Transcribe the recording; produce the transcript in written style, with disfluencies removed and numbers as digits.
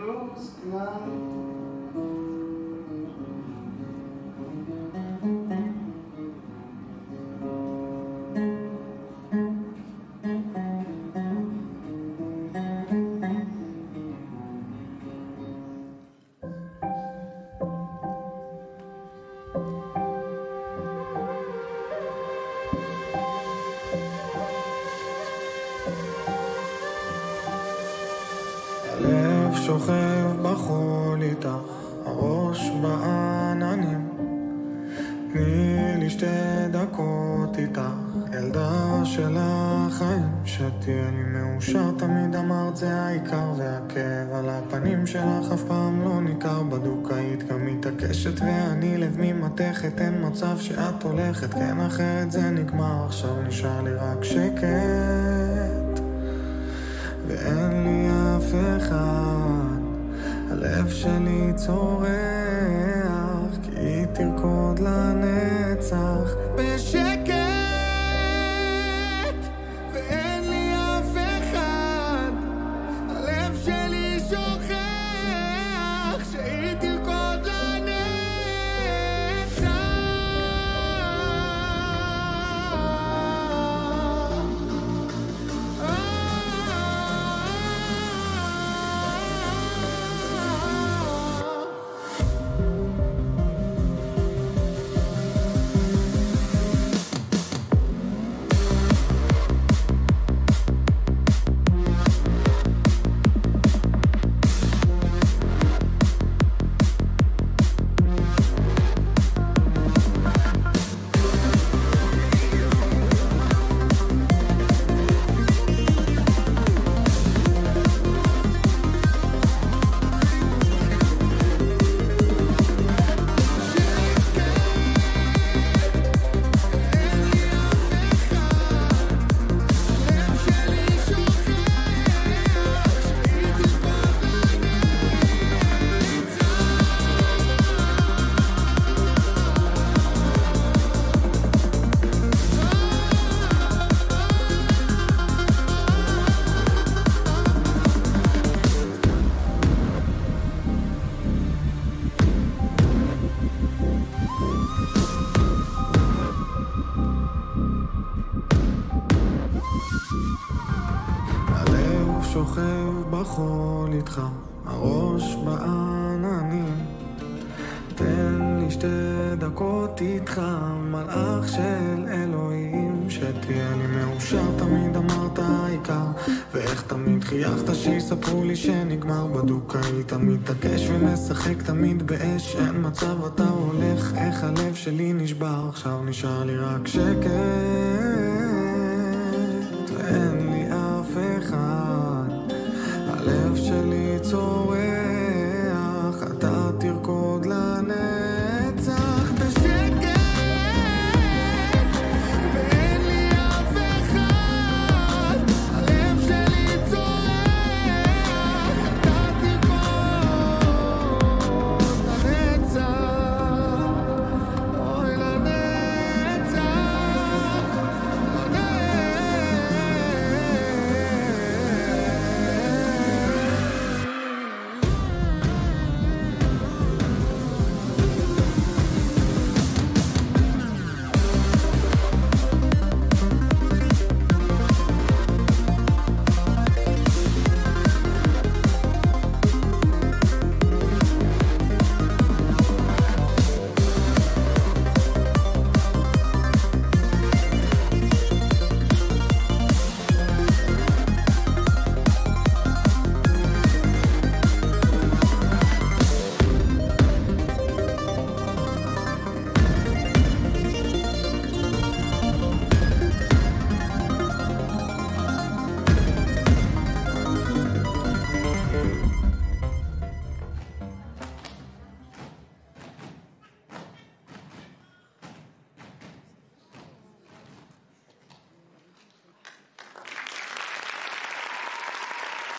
Ghost Night. הלב שוכב בחול איתך, הראש בעננים. תני לי 2 דקות איתך, ילדה של החיים. שתהיה לי מאושר, תמיד אמרת זה העיקר, והכאב על הפנים שלך אף פעם לא ניכר. בדוק היית גם מתעקשת ואני לב ממתכת, אין מצב שאת הולכת, כן אחרת זה נגמר. עכשיו נשאר לי רק שקט ואין לי אף אחד. הלב שלי צורח כי היא תרקוד לנצח בשקט, ואין לי אף אחד. הלב שלי שוכח שהיא תרקוד לנצח. הלב שוכב בחול איתך, הראש בעננים. תן לי 2 דקות איתך, מלאך של אלוהים. שתהיה לי מאושר, תמיד אמרת העיקר, ואיך תמיד חייכת שיספרו לי שנגמר. בדוק היית מתעקש ומשחק תמיד באש, אין מצב אתה הולך, איך הלב שלי נשבר. עכשיו נשאר לי רק שקט